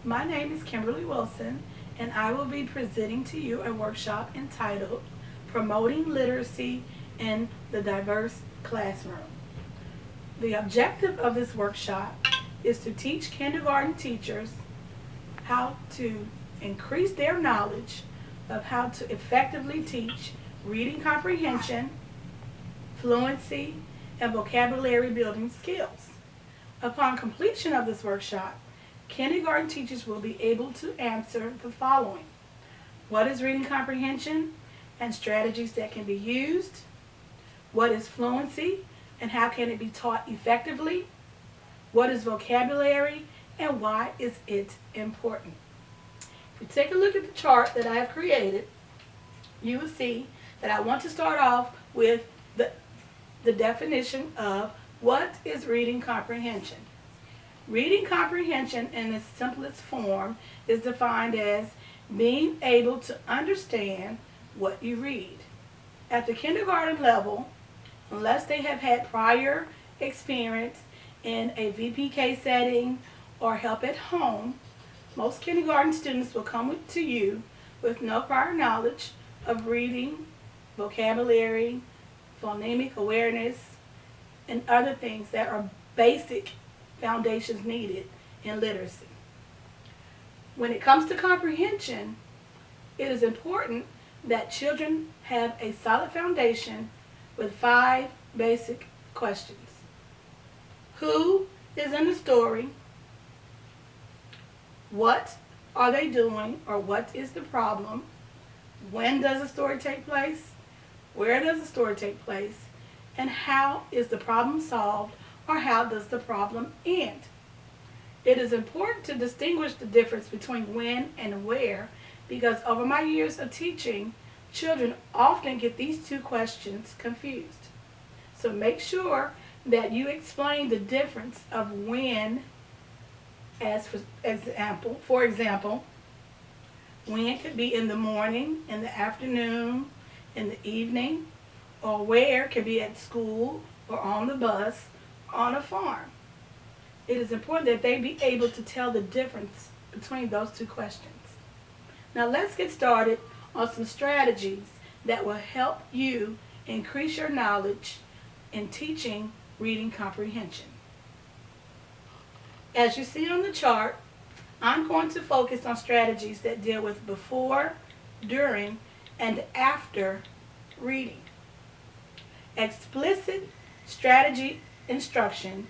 My name is Kimberly Wilson, and I will be presenting to you a workshop entitled Promoting Literacy in the Diverse Classroom. The objective of this workshop is to teach kindergarten teachers how to increase their knowledge of how to effectively teach reading comprehension, fluency, and vocabulary building skills. Upon completion of this workshop, kindergarten teachers will be able to answer the following. What is reading comprehension and strategies that can be used? What is fluency and how can it be taught effectively? What is vocabulary and why is it important? If you take a look at the chart that I have created, you will see that I want to start off with the definition of what is reading comprehension. Reading comprehension in its simplest form is defined as being able to understand what you read. At the kindergarten level, unless they have had prior experience in a VPK setting or help at home, most kindergarten students will come to you with no prior knowledge of reading, vocabulary, phonemic awareness, and other things that are basic foundations needed in literacy. When it comes to comprehension, it is important that children have a solid foundation with 5 basic questions. Who is in the story? What are they doing, or what is the problem? When does the story take place? Where does the story take place? And how is the problem solved, or how does the problem end? It is important to distinguish the difference between when and where, because over my years of teaching, children often get these 2 questions confused. So make sure that you explain the difference of when, for example, when could be in the morning, in the afternoon, in the evening, or where can be at school or on the bus, on a farm. It is important that they be able to tell the difference between those 2 questions. Now let's get started on some strategies that will help you increase your knowledge in teaching reading comprehension. As you see on the chart, I'm going to focus on strategies that deal with before, during, and after reading. Explicit strategy instruction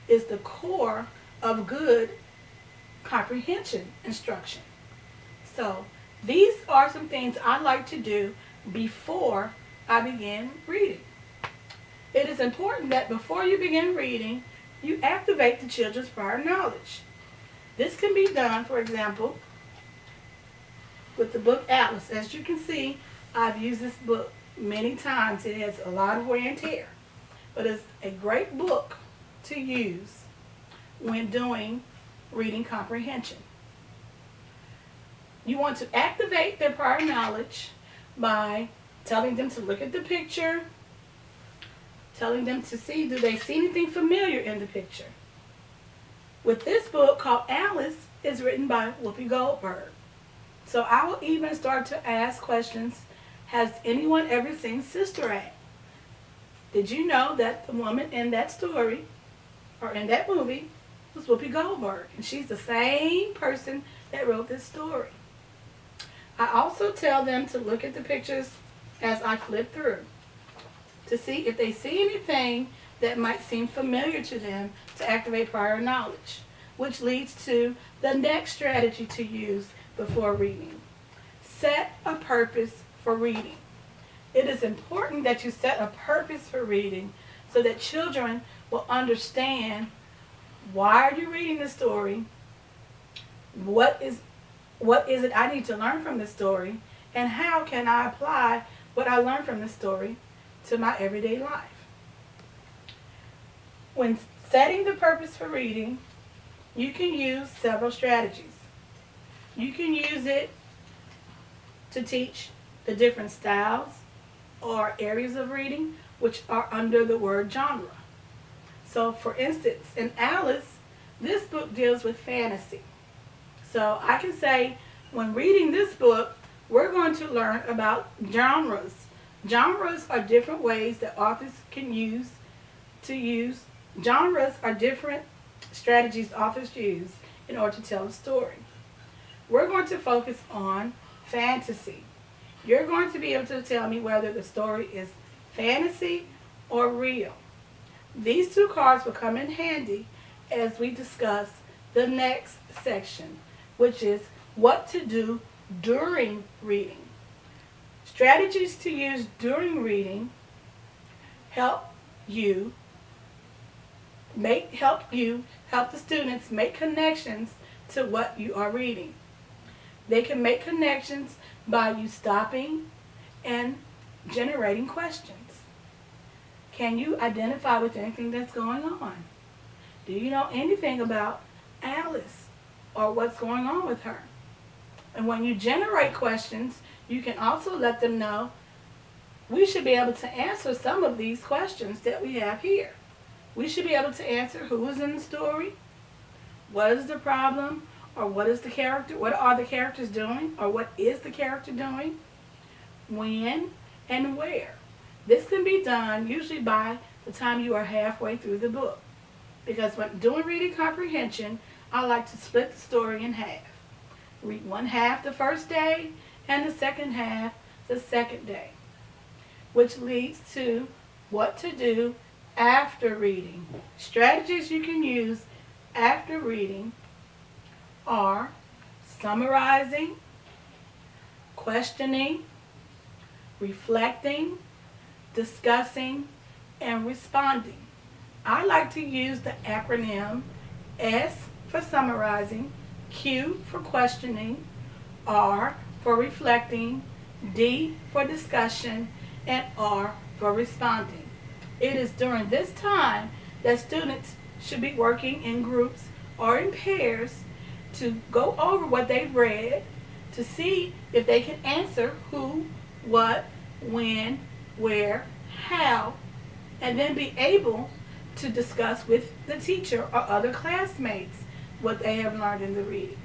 is the core of good comprehension instruction. So these are some things I like to do before I begin reading. It is important that before you begin reading, you activate the children's prior knowledge. This can be done, for example, with the book Atlas. As you can see, I've used this book many times. It has a lot of wear and tear, but it's a great book to use when doing reading comprehension. You want to activate their prior knowledge by telling them to look at the picture, telling them to see, do they see anything familiar in the picture? With this book called Alice, is written by Whoopi Goldberg. So I will even start to ask questions. Has anyone ever seen Sister Act? Did you know that the woman in that story, or in that movie, was Whoopi Goldberg? And she's the same person that wrote this story. I also tell them to look at the pictures as I flip through to see if they see anything that might seem familiar to them to activate prior knowledge, which leads to the next strategy to use before reading. Set a purpose for reading. It is important that you set a purpose for reading so that children will understand, why are you reading the story? What is it I need to learn from this story? And how can I apply what I learned from this story to my everyday life? When setting the purpose for reading, you can use several strategies. You can use it to teach the different styles or areas of reading which are under the word genre. So for instance, in Alice, this book deals with fantasy. So I can say when reading this book, we're going to learn about genres. Genres are different ways that authors can use to use. Genres are different strategies authors use in order to tell a story. We're going to focus on fantasy. You're going to be able to tell me whether the story is fantasy or real. These two cards will come in handy as we discuss the next section, which is what to do during reading. Strategies to use during reading help the students make connections to what you are reading. They can make connections by you stopping and generating questions. Can you identify with anything that's going on? Do you know anything about Alice or what's going on with her? And when you generate questions, you can also let them know we should be able to answer some of these questions that we have here. We should be able to answer who is in the story, what is the problem, or what are the characters doing, or what is the character doing, when, and where. This can be done usually by the time you are halfway through the book. Because when doing reading comprehension, I like to split the story in half. Read one half the first day and the second half the second day, which leads to what to do after reading. Strategies you can use after reading are summarizing, questioning, reflecting, discussing, and responding. I like to use the acronym S for summarizing, Q for questioning, R for reflecting, D for discussion, and R for responding. It is during this time that students should be working in groups or in pairs to go over what they've read, to see if they can answer who, what, when, where, how, and then be able to discuss with the teacher or other classmates what they have learned in the reading.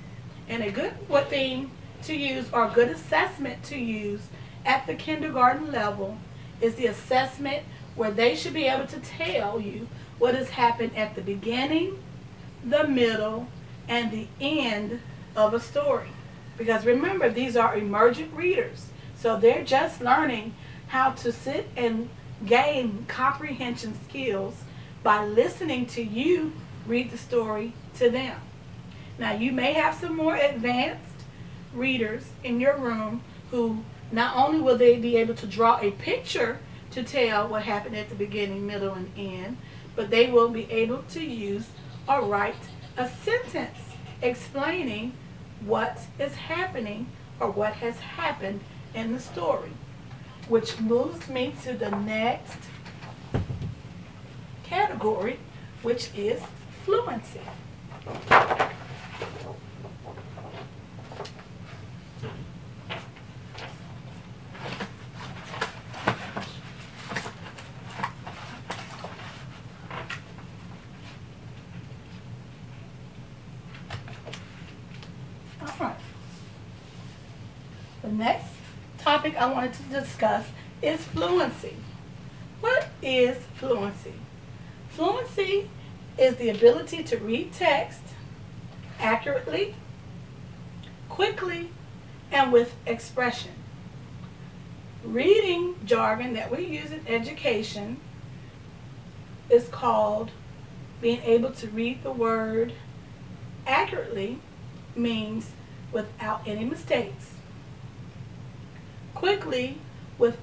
And a good thing to use, or a good assessment to use at the kindergarten level, is the assessment where they should be able to tell you what has happened at the beginning, the middle, and the end of a story. Because remember, these are emergent readers. So they're just learning how to sit and gain comprehension skills by listening to you read the story to them. Now, you may have some more advanced readers in your room who not only will they be able to draw a picture to tell what happened at the beginning, middle, and end, but they will be able to use or write a sentence explaining what is happening or what has happened in the story. Which moves me to the next category, which is fluency. All right. The next topic I wanted to discuss is fluency. What is fluency? Fluency is the ability to read text accurately, quickly, and with expression. Reading jargon that we use in education is called being able to read the word accurately, means without any mistakes. Quickly, with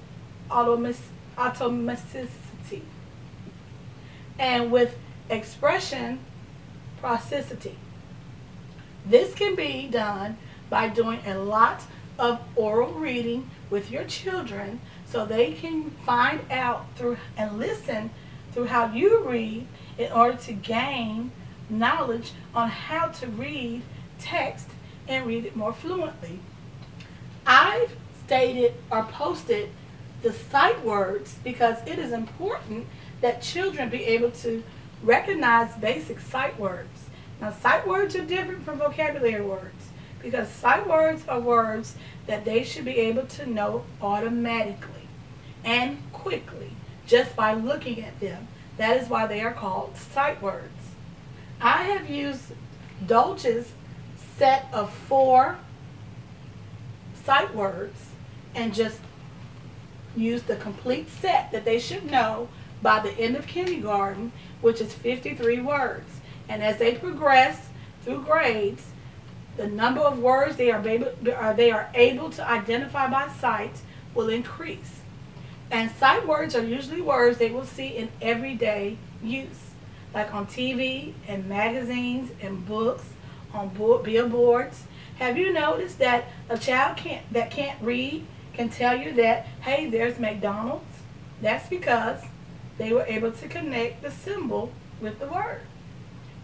automaticity. And with expression, prosody. This can be done by doing a lot of oral reading with your children so they can find out through and listen through how you read in order to gain knowledge on how to read text and read it more fluently. I've stated or posted the sight words because it is important that children be able to recognize basic sight words. Now, sight words are different from vocabulary words. because sight words are words that they should be able to know automatically and quickly just by looking at them. That is why they are called sight words. I have used Dolce's set of 4 sight words and just used the complete set that they should know by the end of kindergarten, which is 53 words. And as they progress through grades, the number of words they are able to identify by sight will increase. And sight words are usually words they will see in everyday use, like on TV and magazines and books, on billboards. Have you noticed that a child that can't read can tell you that, hey, there's McDonald's? That's because they were able to connect the symbol with the word.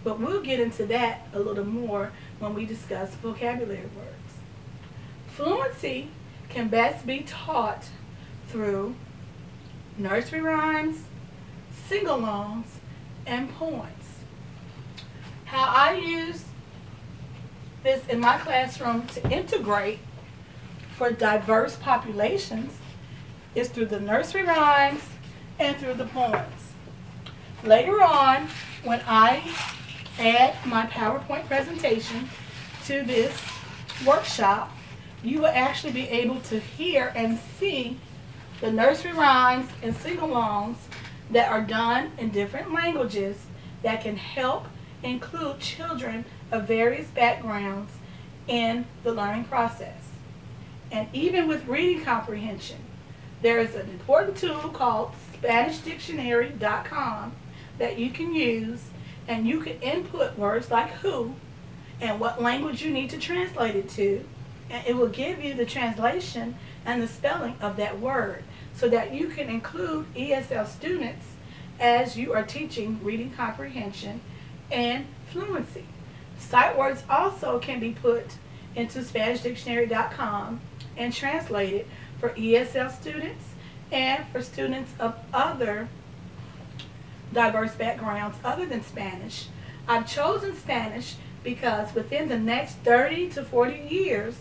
But we'll get into that a little more when we discuss vocabulary words. Fluency can best be taught through nursery rhymes, sing-alongs, and poems. How I use this in my classroom to integrate for diverse populations is through the nursery rhymes and through the poems. Later on, when I add my PowerPoint presentation to this workshop, you will actually be able to hear and see the nursery rhymes and sing-alongs that are done in different languages that can help include children of various backgrounds in the learning process. And even with reading comprehension, there is an important tool called SpanishDictionary.com that you can use, and you can input words like who and what language you need to translate it to, and it will give you the translation and the spelling of that word so that you can include ESL students as you are teaching reading comprehension and fluency. Sight words also can be put into SpanishDictionary.com and translated for ESL students and for students of other diverse backgrounds other than Spanish. I've chosen Spanish because within the next 30 to 40 years,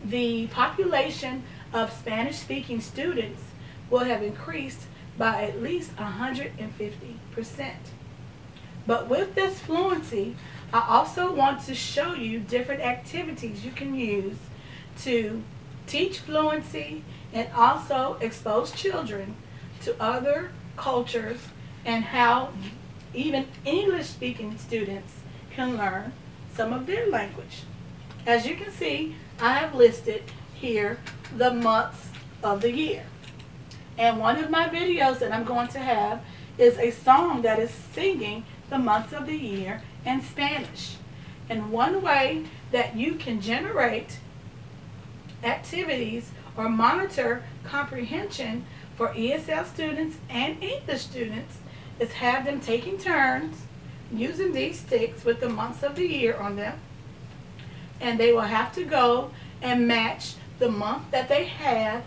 the population of Spanish-speaking students will have increased by at least 150%. But with this fluency, I also want to show you different activities you can use to teach fluency and also expose children to other cultures and how even English-speaking students can learn some of their language. As you can see, I have listed here the months of the year. And one of my videos that I'm going to have is a song that is singing the months of the year in Spanish. And one way that you can generate activities or monitor comprehension for ESL students and English students is have them taking turns using these sticks with the months of the year on them. And they will have to go and match the month that they have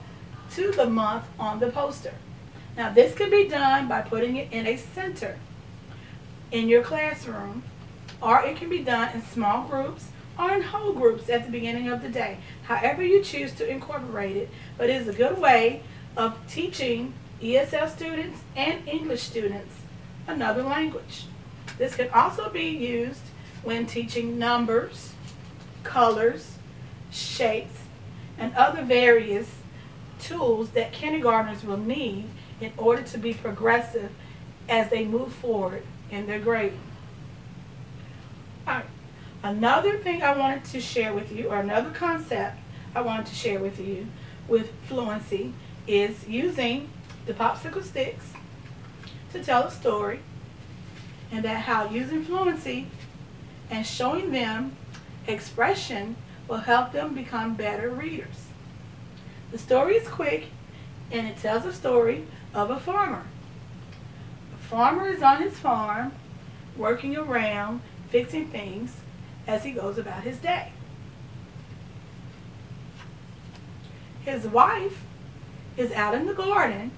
to the month on the poster. Now this can be done by putting it in a center in your classroom, or it can be done in small groups or in whole groups at the beginning of the day. However you choose to incorporate it, but it is a good way of teaching ESL students and English students another language. This can also be used when teaching numbers, colors, shapes, and other various tools that kindergartners will need in order to be progressive as they move forward in their grading. All right. Another thing I wanted to share with you, or another concept I wanted to share with you with fluency, is using the popsicle sticks to tell a story, and that how using fluency and showing them expression will help them become better readers. The story is quick, and it tells a story of a farmer. The farmer is on his farm working around fixing things as he goes about his day. His wife is out in the garden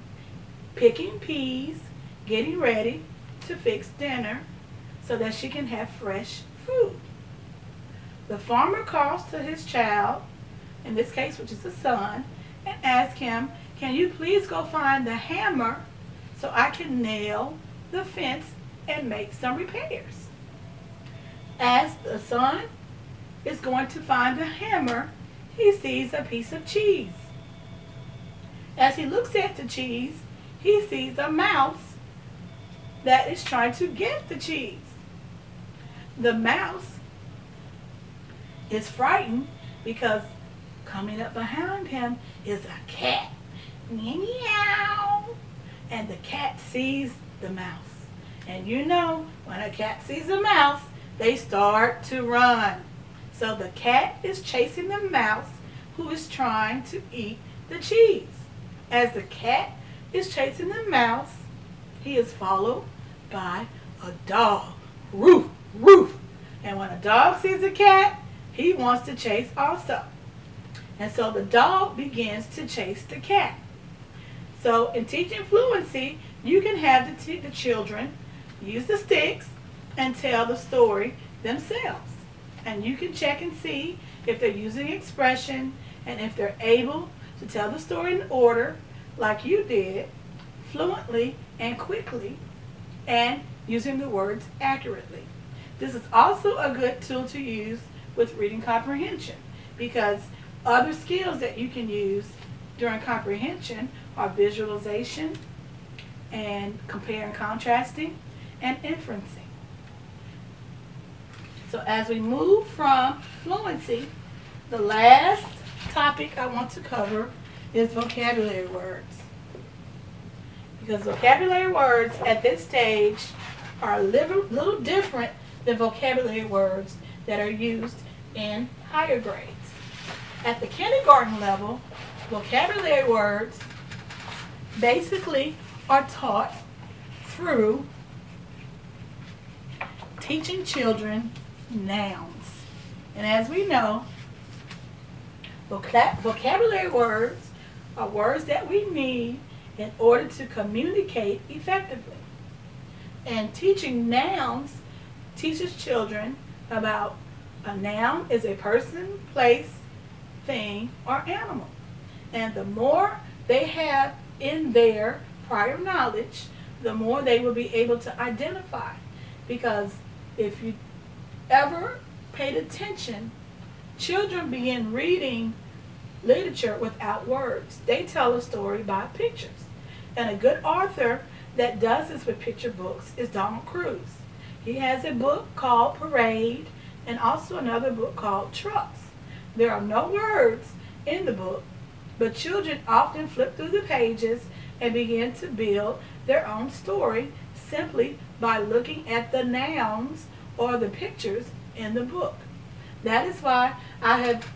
picking peas, getting ready to fix dinner so that she can have fresh food. The farmer calls to his child, in this case, which is the son, and asks him, can you please go find the hammer so I can nail the fence and make some repairs? As the son is going to find the hammer, he sees a piece of cheese. As he looks at the cheese, he sees a mouse that is trying to get the cheese. The mouse is frightened because coming up behind him is a cat. Meow. And the cat sees the mouse. And you know, when a cat sees a mouse, they start to run. So the cat is chasing the mouse who is trying to eat the cheese. As the cat is chasing the mouse, he is followed by a dog. Roof, roof. And when a dog sees a cat, he wants to chase also. And so the dog begins to chase the cat. So in teaching fluency, you can have the children use the sticks and tell the story themselves. And you can check and see if they're using expression and if they're able to tell the story in order like you did, fluently and quickly, and using the words accurately. This is also a good tool to use with reading comprehension, because other skills that you can use during comprehension are visualization and compare and contrasting and inferencing. So as we move from fluency, the last topic I want to cover is vocabulary words. Because vocabulary words at this stage are a little different than vocabulary words that are used in higher grades. At the kindergarten level, vocabulary words basically are taught through teaching children nouns. And as we know, vocabulary words are words that we need in order to communicate effectively. And teaching nouns teaches children about a noun is a person, place, thing, or animal. And the more they have in their prior knowledge, the more they will be able to identify. Because if you ever paid attention, children begin reading literature without words. They tell a story by pictures. And a good author that does this with picture books is Donald Cruz. He has a book called Parade and also another book called Trucks. There are no words in the book, but children often flip through the pages and begin to build their own story simply by looking at the nouns or the pictures in the book. That is why I have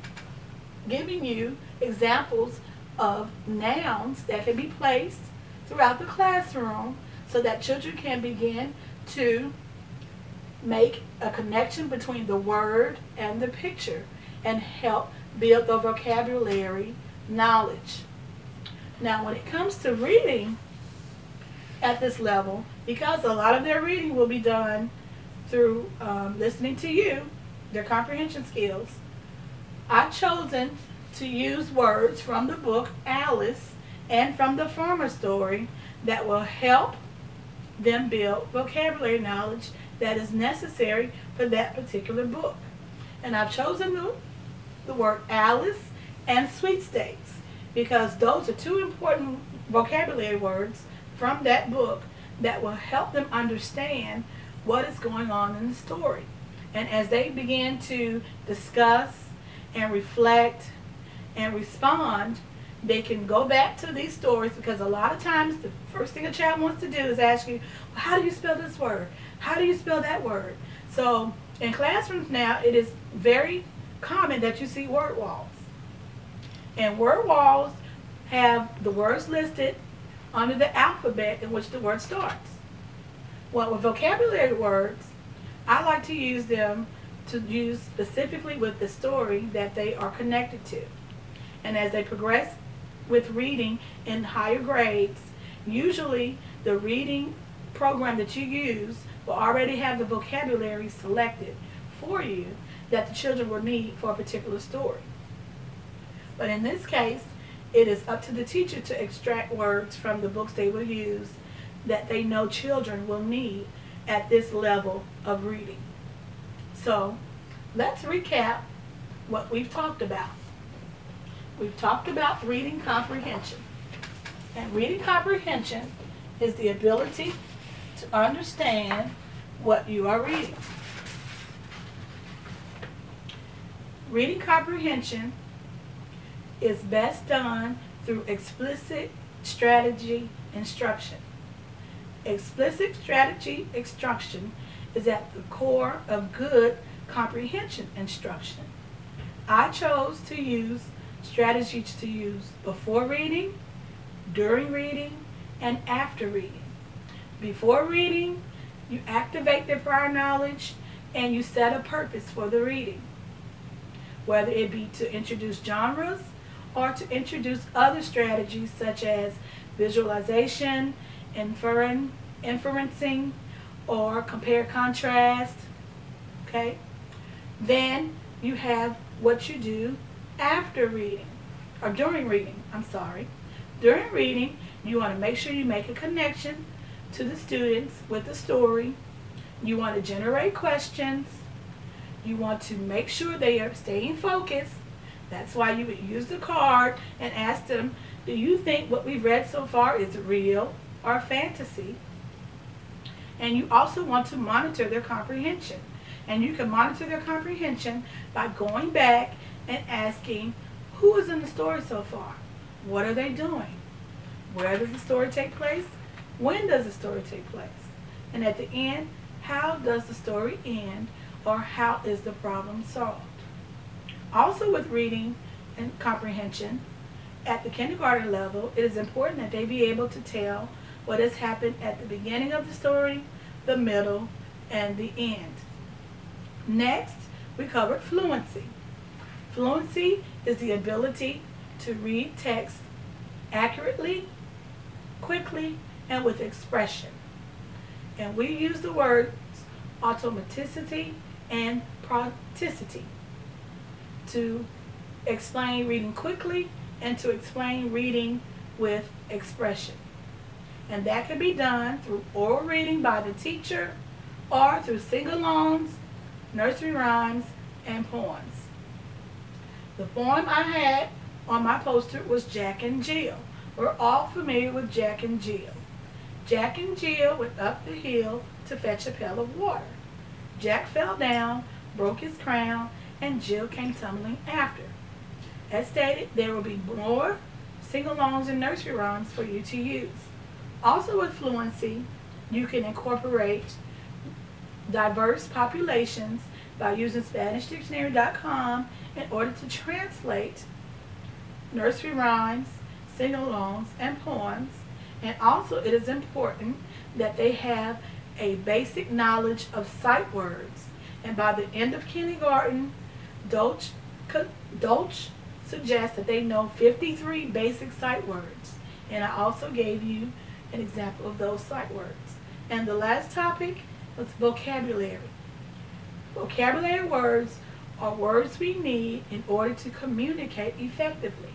given you examples of nouns that can be placed throughout the classroom so that children can begin to make a connection between the word and the picture and help build the vocabulary knowledge. Now, when it comes to reading at this level, because a lot of their reading will be done through listening to you, their comprehension skills, I've chosen to use words from the book Alice and from the Farmer Story that will help them build vocabulary knowledge that is necessary for that particular book. And I've chosen the word Alice and sweepstakes because those are two important vocabulary words from that book that will help them understand what is going on in the story. And as they begin to discuss and reflect and respond, they can go back to these stories, because a lot of times the first thing a child wants to do is ask you, well, how do you spell this word? How do you spell that word? So in classrooms now, it is very common that you see word walls. And word walls have the words listed under the alphabet in which the word starts. Well, with vocabulary words, I like to use them to use specifically with the story that they are connected to. And as they progress with reading in higher grades, usually the reading program that you use will already have the vocabulary selected for you that the children will need for a particular story. But in this case, it is up to the teacher to extract words from the books they will use that they know children will need at this level of reading. So let's recap what we've talked about. We've talked about reading comprehension. And reading comprehension is the ability to understand what you are reading. Reading comprehension is best done through explicit strategy instruction. Explicit strategy instruction is at the core of good comprehension instruction. I chose to use strategies to use before reading, during reading, and after reading. Before reading, you activate the prior knowledge and you set a purpose for the reading, whether it be to introduce genres or to introduce other strategies such as visualization, inferencing, or compare contrast. Okay? Then you have what you do after reading, or during reading, During reading, you want to make sure you make a connection to the students with the story. You want to generate questions. You want to make sure they are staying focused. That's why you would use the card and ask them, do you think what we've read so far is real or fantasy? And you also want to monitor their comprehension. And you can monitor their comprehension by going back and asking, who is in the story so far? What are they doing? Where does the story take place? When does the story take place? And at the end, how does the story end, or how is the problem solved? Also with reading and comprehension, at the kindergarten level, it is important that they be able to tell what has happened at the beginning of the story, the middle, and the end. Next, we covered fluency. Fluency is the ability to read text accurately, quickly, and with expression. And we use the words automaticity and practicity to explain reading quickly and to explain reading with expression. And that can be done through oral reading by the teacher or through sing-alongs, nursery rhymes, and poems. The poem I had on my poster was Jack and Jill. We're all familiar with Jack and Jill. Jack and Jill went up the hill to fetch a pail of water. Jack fell down, broke his crown, and Jill came tumbling after. As stated, there will be more sing-alongs and nursery rhymes for you to use. Also with fluency, you can incorporate diverse populations by using SpanishDictionary.com in order to translate nursery rhymes, sing-alongs, and poems. And also it is important that they have a basic knowledge of sight words. And by the end of kindergarten, Dolch suggests that they know 53 basic sight words. And I also gave you an example of those sight words. And the last topic was vocabulary. Vocabulary words are words we need in order to communicate effectively.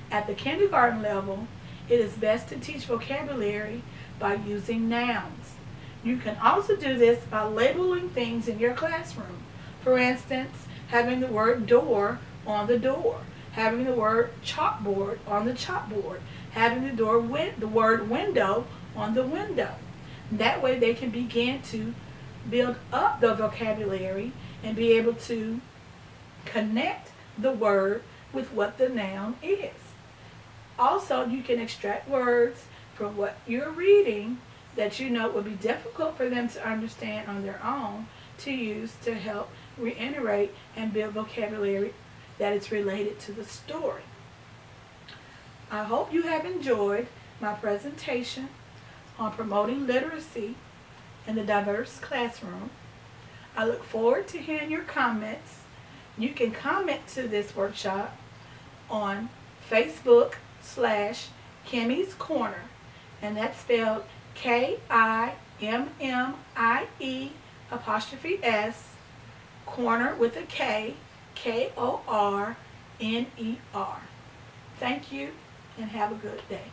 At the kindergarten level, it is best to teach vocabulary by using nouns. You can also do this by labeling things in your classroom. For instance, having the word door on the door, having the word chalkboard on the chalkboard, having the word window on the window. That way they can begin to build up the vocabulary and be able to connect the word with what the noun is. Also, you can extract words from what you're reading that you know would be difficult for them to understand on their own to use to help reiterate and build vocabulary that is related to the story. I hope you have enjoyed my presentation on promoting literacy in the diverse classroom. I look forward to hearing your comments. You can comment to this workshop on Facebook/Kimmie's Corner, and that's spelled KIMMIE'(s) Corner with a K, Korner. Thank you and have a good day.